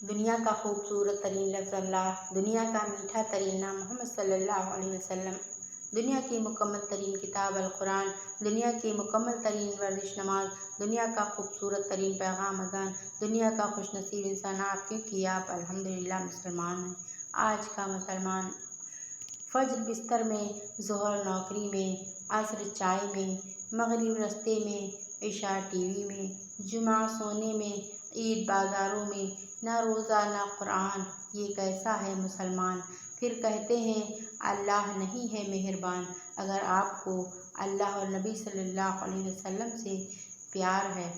دنیا کا خوبصورت ترین لفظ اللہ، دنیا کا میٹھا ترین نام محمد صلی اللہ علیہ وسلم، دنیا کی مکمل ترین کتاب القرآن، دنیا کی مکمل ترین ورزش نماز، دنیا کا خوبصورت ترین پیغام اذان، دنیا کا خوش نصیب انسان آپ، کیونکہ آپ الحمدللہ مسلمان ہیں۔ آج کا مسلمان فجر بستر میں، ظہر نوکری میں، عصر چائے میں، مغرب رستے میں، عشاء ٹی وی میں، جمعہ سونے میں، عید بازاروں میں، نہ روزہ نہ قرآن، یہ کیسا ہے مسلمان؟ پھر کہتے ہیں اللہ نہیں ہے مہربان۔ اگر آپ کو اللہ اور نبی صلی اللہ علیہ وسلم سے پیار ہے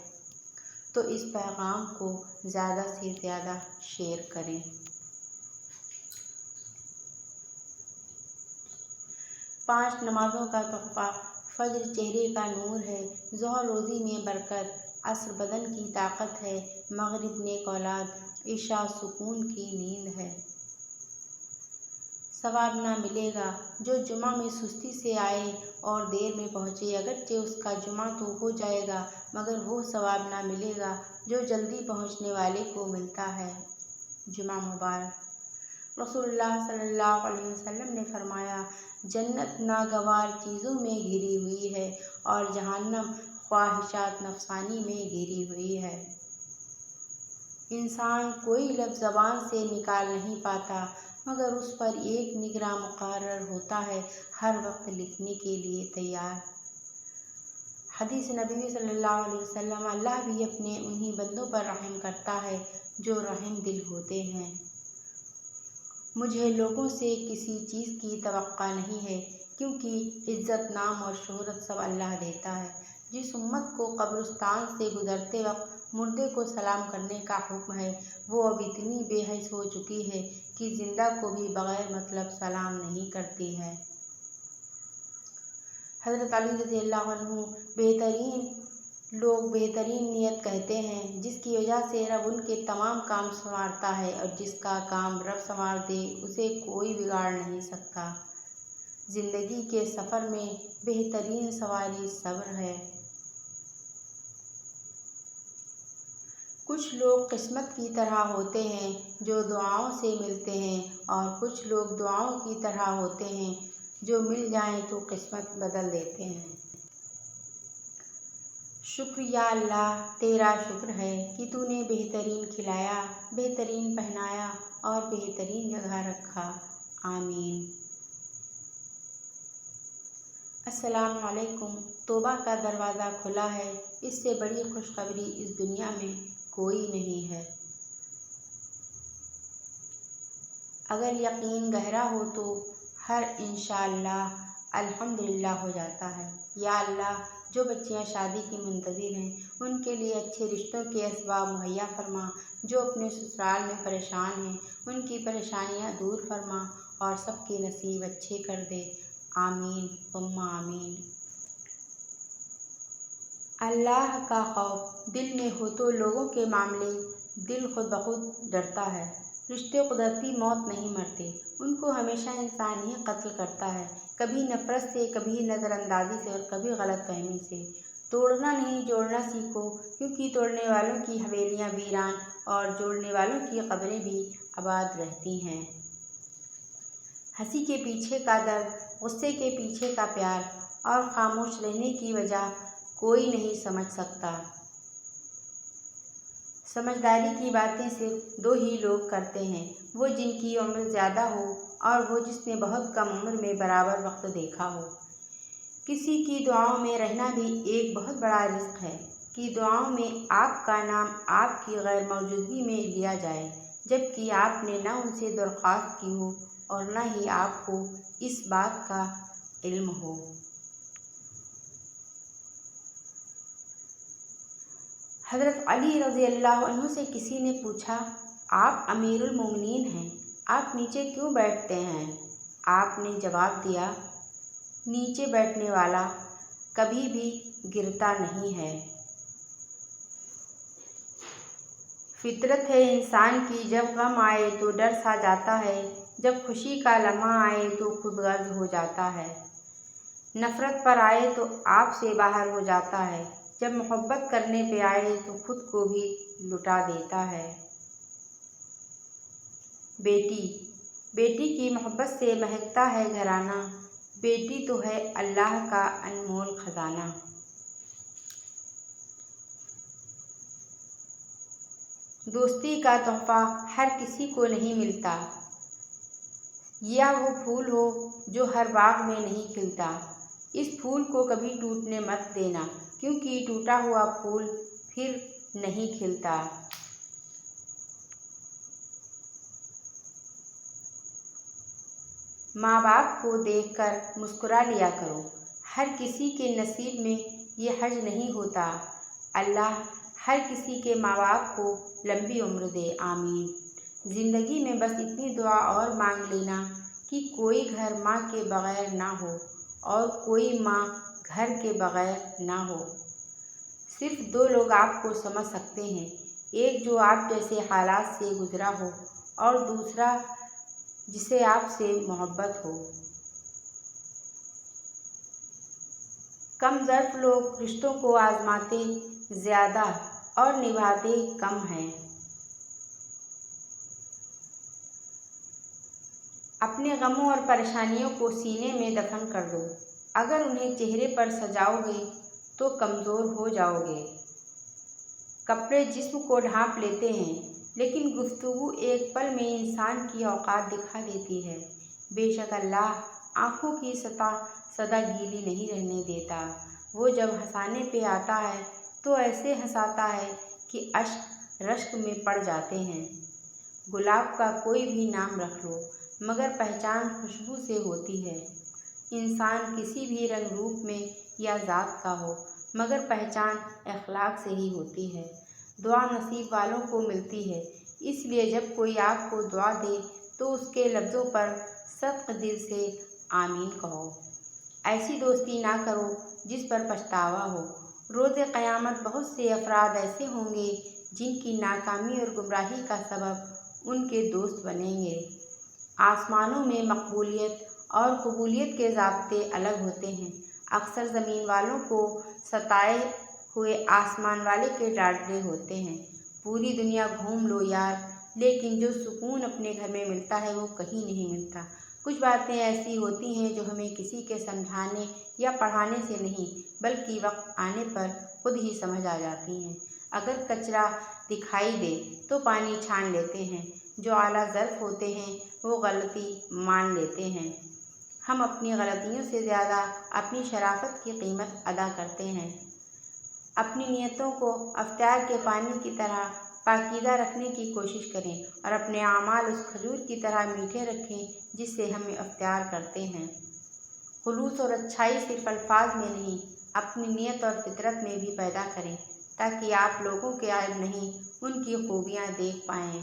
تو اس پیغام کو زیادہ سے زیادہ شیئر کریں۔ 5 نمازوں کا تحفہ۔ فجر چہرے کا نور ہے، ظہر روزی میں برکت، عصر بدن کی طاقت ہے، مغرب نیک اولاد، عشاء سکون کی نیند ہے۔ ثواب نہ ملے گا جو جمعہ میں سستی سے آئے اور دیر میں پہنچے، اگرچہ اس کا جمعہ تو ہو جائے گا مگر وہ ثواب نہ ملے گا جو جلدی پہنچنے والے کو ملتا ہے۔ جمعہ مبارک۔ رسول اللہ صلی اللہ علیہ وسلم نے فرمایا، جنت ناگوار چیزوں میں گھری ہوئی ہے اور جہنم خواہشات نفسانی میں گھری ہوئی ہے۔ انسان کوئی لفظ زبان سے نکال نہیں پاتا مگر اس پر ایک نگراں مقرر ہوتا ہے، ہر وقت لکھنے کے لیے تیار۔ حدیث نبوی صلی اللہ علیہ وسلم، اللہ بھی اپنے انہی بندوں پر رحم کرتا ہے جو رحم دل ہوتے ہیں۔ مجھے لوگوں سے کسی چیز کی توقع نہیں ہے کیونکہ عزت، نام اور شہرت سب اللہ دیتا ہے۔ جس امت کو قبرستان سے گزرتے وقت مردے کو سلام کرنے کا حکم ہے، وہ اب اتنی بے حس ہو چکی ہے کہ زندہ کو بھی بغیر مطلب سلام نہیں کرتی ہے۔ حضرت علی رضی اللہ عنہ، بہترین لوگ بہترین نیت کہتے ہیں جس کی وجہ سے رب ان کے تمام کام سنوارتا ہے، اور جس کا کام رب سنوار دے اسے کوئی بگاڑ نہیں سکتا۔ زندگی کے سفر میں بہترین سواری صبر ہے۔ کچھ لوگ قسمت کی طرح ہوتے ہیں جو دعاؤں سے ملتے ہیں، اور کچھ لوگ دعاؤں کی طرح ہوتے ہیں جو مل جائیں تو قسمت بدل دیتے ہیں۔ شکر یا اللہ، تیرا شکر ہے کہ تو نے بہترین کھلایا، بہترین پہنایا اور بہترین جگہ رکھا۔ آمین۔ السلام علیکم۔ توبہ کا دروازہ کھلا ہے، اس سے بڑی خوشخبری اس دنیا میں کوئی نہیں ہے۔ اگر یقین گہرا ہو تو ہر انشاءاللہ الحمدللہ ہو جاتا ہے۔ یا اللہ، جو بچیاں شادی کی منتظر ہیں ان کے لیے اچھے رشتوں کے اسباب مہیا فرما، جو اپنے سسرال میں پریشان ہیں ان کی پریشانیاں دور فرما اور سب کے نصیب اچھے کر دے۔ آمین ثم آمین۔ اللہ کا خوف دل میں ہو تو لوگوں کے معاملے دل خود بخود ڈرتا ہے۔ رشتے قدرتی موت نہیں مرتے، ان کو ہمیشہ انسان ہی قتل کرتا ہے، کبھی نفرت سے، کبھی نظر اندازی سے اور کبھی غلط فہمی سے۔ توڑنا نہیں جوڑنا سیکھو، کیونکہ توڑنے والوں کی حویلیاں ویران اور جوڑنے والوں کی قبریں بھی آباد رہتی ہیں۔ ہنسی کے پیچھے کا درد، غصے کے پیچھے کا پیار اور خاموش رہنے کی وجہ کوئی نہیں سمجھ سکتا۔ سمجھداری کی باتیں صرف 2 ہی لوگ کرتے ہیں، وہ جن کی عمر زیادہ ہو اور وہ جس نے بہت کم عمر میں برابر وقت دیکھا ہو۔ کسی کی دعاؤں میں رہنا بھی ایک بہت بڑا رزق ہے کہ دعاؤں میں آپ کا نام آپ کی غیر موجودگی میں لیا جائے، جبکہ آپ نے نہ ان سے درخواست کی ہو اور نہ ہی آپ کو اس بات کا علم ہو۔ حضرت علی رضی اللہ عنہ سے کسی نے پوچھا، آپ امیر المومنین ہیں، آپ نیچے کیوں بیٹھتے ہیں؟ آپ نے جواب دیا، نیچے بیٹھنے والا کبھی بھی گرتا نہیں ہے۔ فطرت ہے انسان کی، جب غم آئے تو ڈر سا جاتا ہے، جب خوشی کا لمحہ آئے تو خود غرض ہو جاتا ہے، نفرت پر آئے تو آپ سے باہر ہو جاتا ہے، جب محبت کرنے پہ آئے تو خود کو بھی لٹا دیتا ہے۔ بیٹی بیٹی کی محبت سے مہکتا ہے گھرانہ، بیٹی تو ہے اللہ کا انمول خزانہ۔ دوستی کا تحفہ ہر کسی کو نہیں ملتا، یا وہ پھول ہو جو ہر باغ میں نہیں کھلتا۔ اس پھول کو کبھی ٹوٹنے مت دینا، کیونکہ ٹوٹا ہوا پھول پھر نہیں کھلتا۔ ماں باپ کو دیکھ کر مسکرا لیا کرو، ہر کسی کے نصیب میں یہ حج نہیں ہوتا۔ اللہ ہر کسی کے ماں باپ کو لمبی عمر دے، آمین۔ زندگی میں بس اتنی دعا اور مانگ لینا کہ کوئی گھر ماں کے بغیر نہ ہو اور کوئی ماں گھر کے بغیر نہ ہو۔ صرف دو لوگ آپ کو سمجھ سکتے ہیں، ایک جو آپ جیسے حالات سے گزرا ہو اور دوسرا جسے آپ سے محبت ہو۔ کم ظرف لوگ رشتوں کو آزماتے زیادہ اور نبھاتے کم ہیں۔ اپنے غموں اور پریشانیوں کو سینے میں دفن کر دو، اگر انہیں چہرے پر سجاؤ گے تو کمزور ہو جاؤ گے۔ کپڑے جسم کو ڈھانپ لیتے ہیں، لیکن گفتگو ایک پل میں انسان کی اوقات دکھا دیتی ہے۔ بے شک اللہ آنکھوں کی سطح گیلی نہیں رہنے دیتا، وہ جب ہنسانے پہ آتا ہے تو ایسے ہنساتا ہے کہ اشک رشک میں پڑ جاتے ہیں۔ گلاب کا کوئی بھی نام رکھ لو، مگر پہچان خوشبو سے ہوتی ہے۔ انسان کسی بھی رنگ روپ میں یا ذات کا ہو، مگر پہچان اخلاق سے ہی ہوتی ہے۔ دعا نصیب والوں کو ملتی ہے، اس لیے جب کوئی آپ کو دعا دے تو اس کے لفظوں پر صدق دل سے آمین کہو۔ ایسی دوستی نہ کرو جس پر پچھتاوا ہو۔ روز قیامت بہت سے افراد ایسے ہوں گے جن کی ناکامی اور گمراہی کا سبب ان کے دوست بنیں گے۔ آسمانوں میں مقبولیت اور قبولیت کے ضابطے الگ ہوتے ہیں۔ اکثر زمین والوں کو ستائے ہوئے آسمان والے کے ڈانٹے ہوتے ہیں۔ پوری دنیا گھوم لو یار، لیکن جو سکون اپنے گھر میں ملتا ہے وہ کہیں نہیں ملتا۔ کچھ باتیں ایسی ہوتی ہیں جو ہمیں کسی کے سمجھانے یا پڑھانے سے نہیں بلکہ وقت آنے پر خود ہی سمجھ آ جاتی ہیں۔ اگر کچرا دکھائی دے تو پانی چھان لیتے ہیں، جو اعلیٰ ظرف ہوتے ہیں وہ غلطی مان لیتے ہیں۔ ہم اپنی غلطیوں سے زیادہ اپنی شرافت کی قیمت ادا کرتے ہیں۔ اپنی نیتوں کو افطار کے پانی کی طرح پاکیزہ رکھنے کی کوشش کریں اور اپنے اعمال اس کھجور کی طرح میٹھے رکھیں جس سے ہم افطار کرتے ہیں۔ خلوص اور اچھائی صرف الفاظ میں نہیں، اپنی نیت اور فطرت میں بھی پیدا کریں تاکہ آپ لوگوں کے عیب نہیں ان کی خوبیاں دیکھ پائیں۔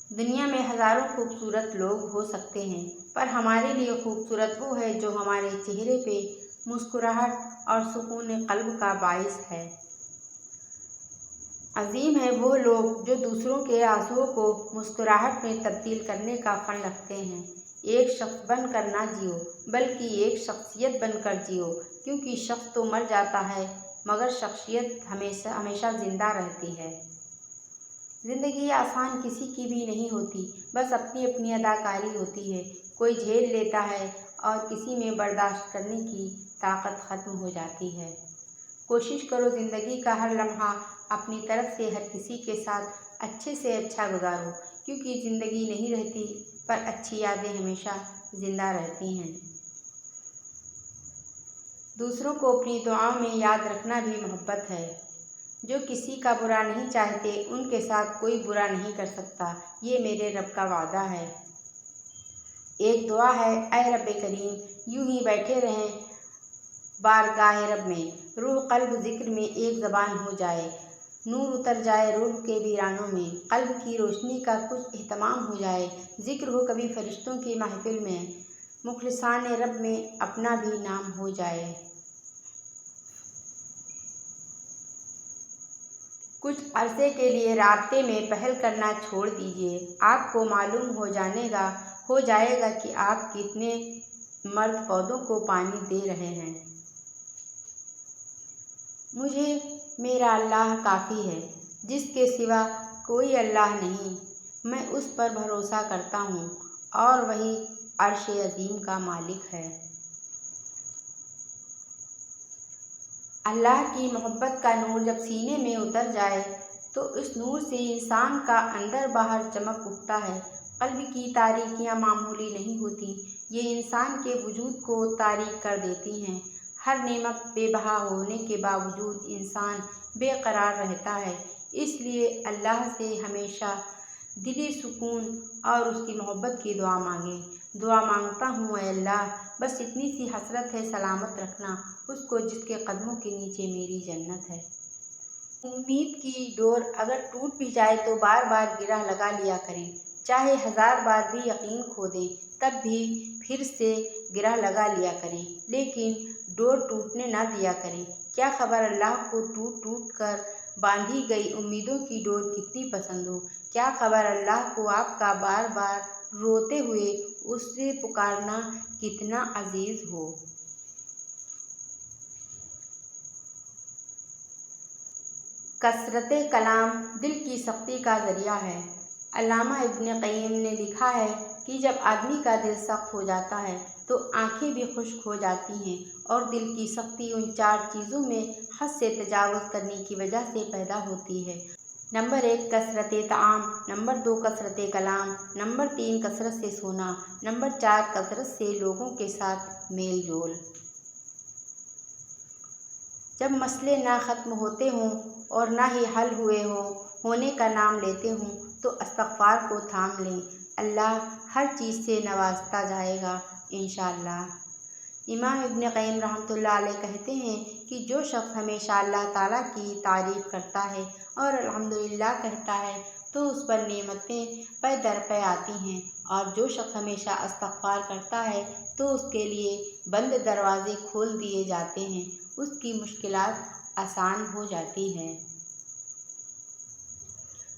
دنیا میں ہزاروں خوبصورت لوگ ہو سکتے ہیں، پر ہمارے لیے خوبصورت وہ ہے جو ہمارے چہرے پہ مسکراہٹ اور سکون قلب کا باعث ہے۔ عظیم ہیں وہ لوگ جو دوسروں کے آنسوؤں کو مسکراہٹ میں تبدیل کرنے کا فن رکھتے ہیں۔ ایک شخص بن کر نہ جیو، بلکہ ایک شخصیت بن کر جیو، کیونکہ شخص تو مر جاتا ہے مگر شخصیت ہمیشہ زندہ رہتی ہے۔ زندگی آسان کسی کی بھی نہیں ہوتی، بس اپنی اپنی اداکاری ہوتی ہے۔ کوئی جھیل لیتا ہے اور کسی میں برداشت کرنے کی طاقت ختم ہو جاتی ہے۔ کوشش کرو زندگی کا ہر لمحہ اپنی طرف سے ہر کسی کے ساتھ اچھے سے اچھا گزارو، کیونکہ زندگی نہیں رہتی پر اچھی یادیں ہمیشہ زندہ رہتی ہیں۔ دوسروں کو اپنی دعاؤں میں یاد رکھنا بھی محبت ہے۔ جو کسی کا برا نہیں چاہتے ان کے ساتھ کوئی برا نہیں کر سکتا، یہ میرے رب کا وعدہ ہے۔ ایک دعا ہے، اے رب کریم، یوں ہی بیٹھے رہیں بارگاہ رب میں، روح قلب ذکر میں ایک زبان ہو جائے، نور اتر جائے روح کے ویرانوں میں، قلب کی روشنی کا کچھ اہتمام ہو جائے، ذکر ہو کبھی فرشتوں کی محفل میں، مخلصان رب میں اپنا بھی نام ہو جائے۔ کچھ عرصے کے لیے رابطے میں پہل کرنا چھوڑ دیجیے، آپ کو معلوم ہو جائے گا کہ آپ کتنے مرد پودوں کو پانی دے رہے ہیں۔ مجھے میرا اللہ کافی ہے، جس کے سوا کوئی اللہ نہیں۔ میں اس پر بھروسہ کرتا ہوں اور وہی عرش عظیم کا مالک ہے۔ اللہ کی محبت کا نور جب سینے میں اتر جائے تو اس نور سے انسان کا اندر باہر چمک اٹھتا ہے۔ قلب کی تاریکیاں معمولی نہیں ہوتی، یہ انسان کے وجود کو تاریک کر دیتی ہیں۔ ہر نعمت بے بہا ہونے کے باوجود انسان بے قرار رہتا ہے۔ اس لیے اللہ سے ہمیشہ دلی سکون اور اس کی محبت کی دعا مانگیں۔ دعا مانگتا ہوں اے اللہ، بس اتنی سی حسرت ہے، سلامت رکھنا اس کو جس کے قدموں کے نیچے میری جنت ہے۔ امید کی ڈور اگر ٹوٹ بھی جائے تو بار بار گرہ لگا لیا کریں، چاہے 1000 بار بھی یقین کھو دیں تب بھی پھر سے گرہ لگا لیا کریں، لیکن ڈور ٹوٹنے نہ دیا کریں۔ کیا خبر اللہ کو ٹوٹ ٹوٹ کر باندھی گئی امیدوں کی ڈور کتنی پسند ہو، کیا خبر اللہ کو آپ کا بار بار روتے ہوئے اسے پکارنا کتنا عزیز ہو۔ کثرت کلام دل کی سختی کا ذریعہ ہے۔ علامہ ابن قیم نے لکھا ہے کہ جب آدمی کا دل سخت ہو جاتا ہے تو آنکھیں بھی خشک ہو جاتی ہیں، اور دل کی سختی ان 4 چیزوں میں حد سے تجاوز کرنے کی وجہ سے پیدا ہوتی ہے۔ نمبر 1 کثرت طعام، نمبر 2 کثرت کلام، نمبر 3 کثرت سے سونا، نمبر 4 کثرت سے لوگوں کے ساتھ میل جول۔ جب مسئلے نہ ختم ہوتے ہوں اور نہ ہی حل ہونے کا نام لیتے ہوں تو استغفار کو تھام لیں، اللہ ہر چیز سے نوازتا جائے گا انشاءاللہ۔ امام ابن قیم رحمۃ اللہ علیہ کہتے ہیں کہ جو شخص ہمیشہ اللہ تعالیٰ کی تعریف کرتا ہے اور الحمدللہ کہتا ہے تو اس پر نعمتیں پے در پے آتی ہیں، اور جو شخص ہمیشہ استغفار کرتا ہے تو اس کے لیے بند دروازے کھول دیے جاتے ہیں، اس کی مشکلات آسان ہو جاتی ہیں۔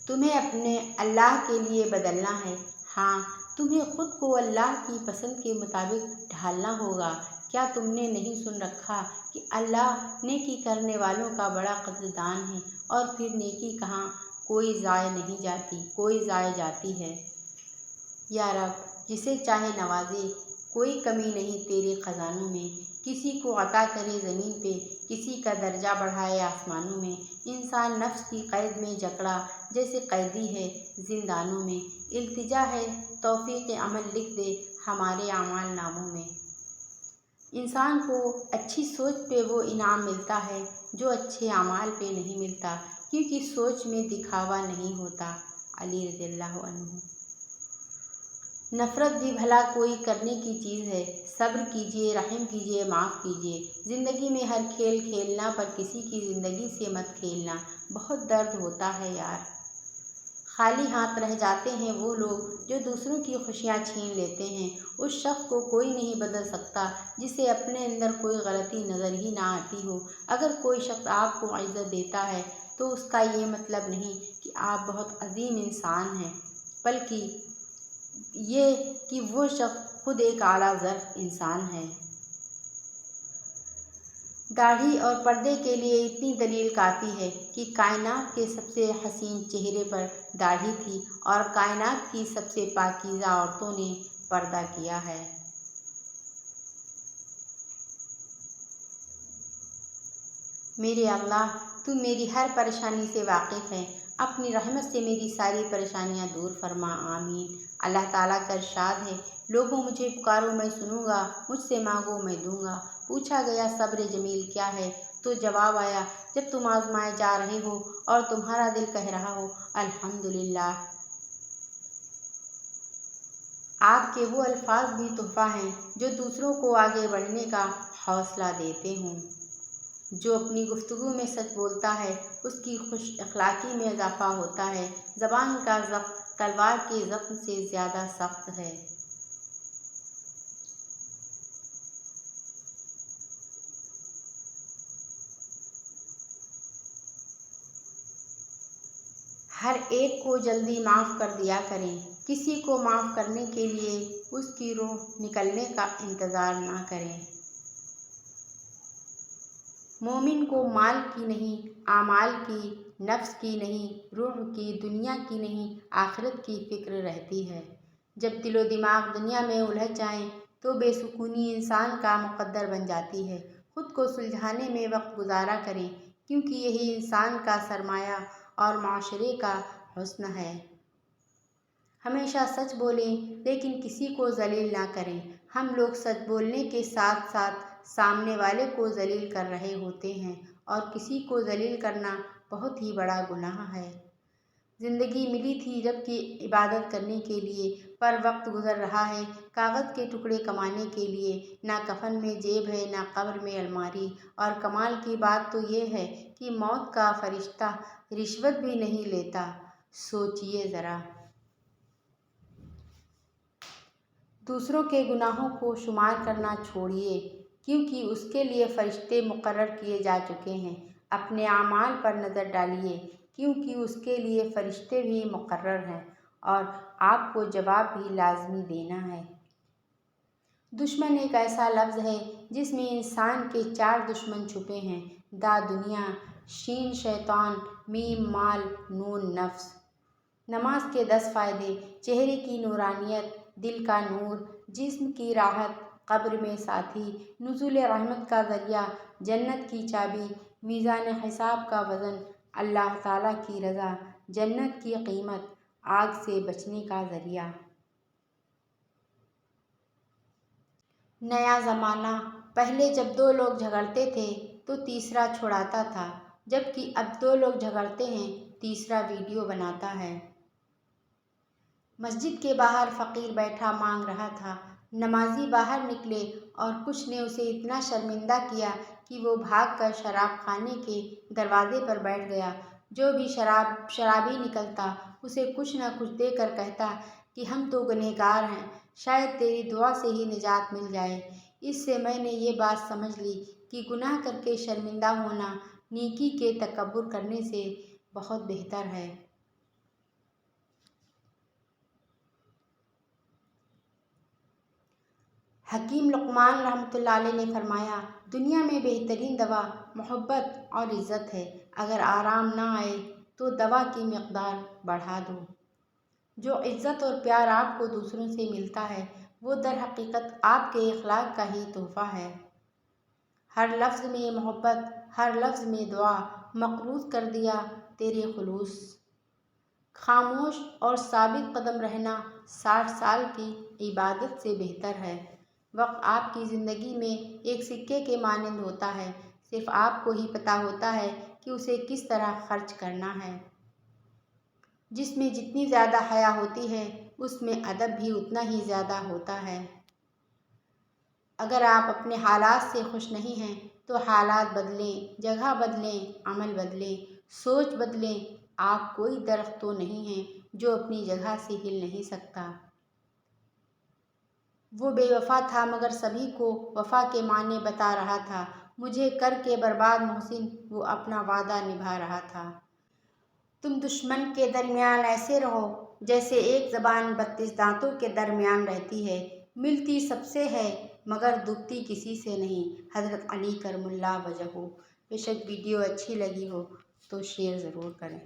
تمہیں اپنے اللہ کے لیے بدلنا ہے، ہاں تمہیں خود کو اللہ کی پسند کے مطابق ڈھالنا ہوگا۔ کیا تم نے نہیں سن رکھا کہ اللہ نیکی کرنے والوں کا بڑا قدردان ہے، اور پھر نیکی کہاں کوئی ضائع جاتی ہے۔ یا رب جسے چاہے نوازے، کوئی کمی نہیں تیرے خزانوں میں، کسی کو عطا کرے زمین پہ، کسی کا درجہ بڑھائے آسمانوں میں۔ انسان نفس کی قید میں جکڑا جیسے قیدی ہے زندانوں میں، التجا ہے توفیق عمل لکھ دے ہمارے اعمال ناموں میں۔ انسان کو اچھی سوچ پہ وہ انعام ملتا ہے جو اچھے اعمال پہ نہیں ملتا، کیونکہ سوچ میں دکھاوا نہیں ہوتا۔ علی رضی اللہ عنہ۔ نفرت بھی بھلا کوئی کرنے کی چیز ہے، صبر کیجیے، رحم کیجیے، معاف کیجیے۔ زندگی میں ہر کھیل کھیلنا پر کسی کی زندگی سے مت کھیلنا، بہت درد ہوتا ہے یار۔ خالی ہاتھ رہ جاتے ہیں وہ لوگ جو دوسروں کی خوشیاں چھین لیتے ہیں۔ اس شخص کو کوئی نہیں بدل سکتا جسے اپنے اندر کوئی غلطی نظر ہی نہ آتی ہو۔ اگر کوئی شخص آپ کو عزت دیتا ہے تو اس کا یہ مطلب نہیں کہ آپ بہت عظیم انسان ہیں، بلکہ یہ کہ وہ شخص خود ایک اعلیٰ ظرف انسان ہے۔ داڑھی اور پردے کے لیے اتنی دلیل کافی ہے کہ کائنات کے سب سے حسین چہرے پر داڑھی تھی، اور کائنات کی سب سے پاکیزہ عورتوں نے پردہ کیا ہے۔ میرے اللہ، تو میری ہر پریشانی سے واقف ہے، اپنی رحمت سے میری ساری پریشانیاں دور فرما، آمین۔ اللہ تعالیٰ کا ارشاد ہے، لوگوں مجھے پکارو میں سنوں گا، مجھ سے مانگو میں دوں گا۔ پوچھا گیا صبر جمیل کیا ہے تو جواب آیا، جب تم آزمائے جا رہے ہو اور تمہارا دل کہہ رہا ہو الحمدللہ۔ آپ کے وہ الفاظ بھی تحفہ ہیں جو دوسروں کو آگے بڑھنے کا حوصلہ دیتے ہوں۔ جو اپنی گفتگو میں سچ بولتا ہے اس کی خوش اخلاقی میں اضافہ ہوتا ہے۔ زبان کا زخم تلوار کے زخم سے زیادہ سخت ہے۔ ہر ایک کو جلدی معاف کر دیا کریں، کسی کو معاف کرنے کے لیے اس کی روح نکلنے کا انتظار نہ کریں۔ مومن کو مال کی نہیں، اعمال کی، نفس کی نہیں، روح کی، دنیا کی نہیں، آخرت کی فکر رہتی ہے۔ جب دل و دماغ دنیا میں الجھ جائیں تو بے سکونی انسان کا مقدر بن جاتی ہے۔ خود کو سلجھانے میں وقت گزارا کریں، کیونکہ یہی انسان کا سرمایہ اور معاشرے کا حسن ہے۔ ہمیشہ سچ بولیں لیکن کسی کو ذلیل نہ کریں۔ ہم لوگ سچ بولنے کے ساتھ ساتھ سامنے والے کو ذلیل کر رہے ہوتے ہیں، اور کسی کو ذلیل کرنا بہت ہی بڑا گناہ ہے۔ زندگی ملی تھی رب کی عبادت کرنے کے لیے، پر وقت گزر رہا ہے کاغذ کے ٹکڑے کمانے کے لیے۔ نہ کفن میں جیب ہے، نہ قبر میں الماری، اور کمال کی بات تو یہ ہے کہ موت کا فرشتہ رشوت بھی نہیں لیتا۔ سوچئے ذرا۔ دوسروں کے گناہوں کو شمار کرنا چھوڑیے، کیونکہ اس کے لیے فرشتے مقرر کیے جا چکے ہیں۔ اپنے اعمال پر نظر ڈالیے، کیونکہ اس کے لیے فرشتے بھی مقرر ہیں، اور آپ کو جواب بھی لازمی دینا ہے۔ دشمن ایک ایسا لفظ ہے جس میں انسان کے 4 دشمن چھپے ہیں: د دنیا، ش شیطان، م مال، ن نفس۔ نماز کے 10 فائدے: چہرے کی نورانیت، دل کا نور، جسم کی راحت، قبر میں ساتھی، نزول رحمت کا ذریعہ، جنت کی چابی، میزان حساب کا وزن، اللہ تعالیٰ کی رضا، جنت کی قیمت، آگ سے بچنے کا ذریعہ۔ نیا زمانہ۔ پہلے جب 2 لوگ جھگڑتے تھے تو تیسرا چھڑاتا تھا، جبکہ اب 2 لوگ جھگڑتے ہیں، تیسرا ویڈیو بناتا ہے۔ مسجد کے باہر فقیر بیٹھا مانگ رہا تھا۔ نمازی باہر نکلے اور کچھ نے اسے اتنا شرمندہ کیا کہ وہ بھاگ کر شراب خانے کے دروازے پر بیٹھ گیا۔ جو بھی شرابی نکلتا اسے کچھ نہ کچھ دے کر کہتا کہ ہم تو گنہگار ہیں، شاید تیری دعا سے ہی نجات مل جائے۔ اس سے میں نے یہ بات سمجھ لی کہ گناہ کر کے شرمندہ ہونا نیکی کے تکبر کرنے سے بہت بہتر ہے۔ حکیم لقمان رحمۃ اللہ علیہ نے فرمایا، دنیا میں بہترین دوا محبت اور عزت ہے۔ اگر آرام نہ آئے تو دوا کی مقدار بڑھا دو۔ جو عزت اور پیار آپ کو دوسروں سے ملتا ہے وہ در حقیقت آپ کے اخلاق کا ہی تحفہ ہے۔ ہر لفظ میں محبت، ہر لفظ میں دعا، مقروض کر دیا تیرے خلوص۔ خاموش اور ثابت قدم رہنا 60 سال کی عبادت سے بہتر ہے۔ وقت آپ کی زندگی میں ایک سکے کے مانند ہوتا ہے، صرف آپ کو ہی پتہ ہوتا ہے کہ اسے کس طرح خرچ کرنا ہے۔ جس میں جتنی زیادہ حیا ہوتی ہے اس میں ادب بھی اتنا ہی زیادہ ہوتا ہے۔ اگر آپ اپنے حالات سے خوش نہیں ہیں تو حالات بدلیں، جگہ بدلیں، عمل بدلیں، سوچ بدلیں۔ آپ کوئی درخت تو نہیں ہیں جو اپنی جگہ سے ہل نہیں سکتا۔ وہ بے وفا تھا مگر سبھی کو وفا کے معنی بتا رہا تھا۔ مجھے کر کے برباد محسن وہ اپنا وعدہ نبھا رہا تھا۔ تم دشمن کے درمیان ایسے رہو جیسے ایک زبان 32 دانتوں کے درمیان رہتی ہے، ملتی سب سے ہے مگر دبتی کسی سے نہیں۔ حضرت علی کرم اللہ وجہہ۔ بے شک ویڈیو اچھی لگی ہو تو شیئر ضرور کریں۔